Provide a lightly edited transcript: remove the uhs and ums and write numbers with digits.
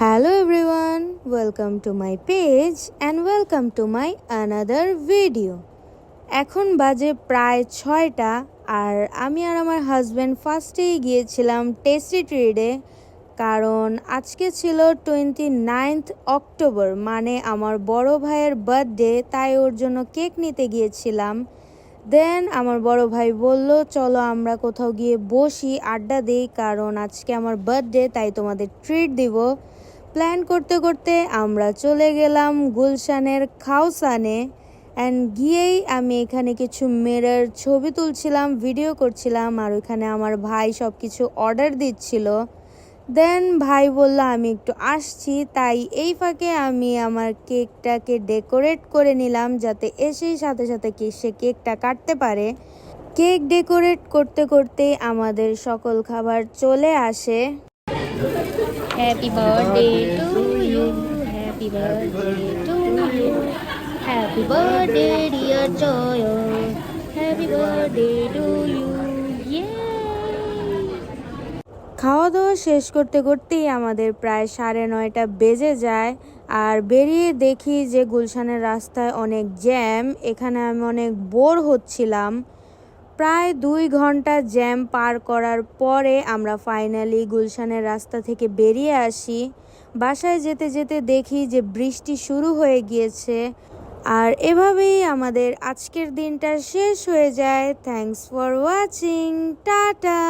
Hello everyone, welcome to my page and welcome to my another video. এখন বাজে প্রায় 6টা আর আমি আর আমার হাজব্যান্ড ফার্স্টেই গিয়েছিলাম টেস্টি ট্রিটে, কারণ আজকে ছিল 29th অক্টোবর, মানে আমার বড় ভাইয়ের বার্থডে। তাই ওর জন্য কেক নিতে গিয়েছিলাম। দেন আমার বড় ভাই বলল চলো আমরা কোথাও গিয়ে বসি, আড্ডা দিই, কারণ আজকে আমার বার্থডে, তাই তোমাদের ট্রিট দিব। প্ল্যান করতে করতে আমরা চলে গেলাম গুলশানের খাওসানে। অ্যান্ড গিয়েই আমি এখানে কিছু মেয়ের ছবি তুলছিলাম, ভিডিও করছিলাম, আর ওইখানে আমার ভাই সব কিছু অর্ডার দিচ্ছিল। দেন ভাই বলল আমি একটু আসছি, তাই এই ফাঁকে আমি আমার কেকটাকে ডেকোরেট করে নিলাম, যাতে এসেই সাথে সাথে সে কেকটা কাটতে পারে। কেক ডেকোরেট করতে করতে আমাদের সকল খাবার চলে আসে। Happy birthday to you, happy birthday to you, happy birthday dear Joyo, happy birthday to you, yay! খাওয়া দাওয়া শেষ করতে করতেই আমাদের প্রায় 9:30 বেজে যায়। আর বেরিয়ে দেখি যে গুলশানের রাস্তায় অনেক জ্যাম। এখানে আমি অনেক বোর হচ্ছিলাম। প্রায় 2 ঘন্টা জ্যাম পার করার পরে আমরা ফাইনালি গুলশানের রাস্তা থেকে বেরিয়ে আসি। বাসায় যেতে যেতে দেখি যে বৃষ্টি শুরু হয়ে গিয়েছে। আর এভাবেই আমাদের আজকের দিনটা শেষ হয়ে যায়। Thanks for watching, tata.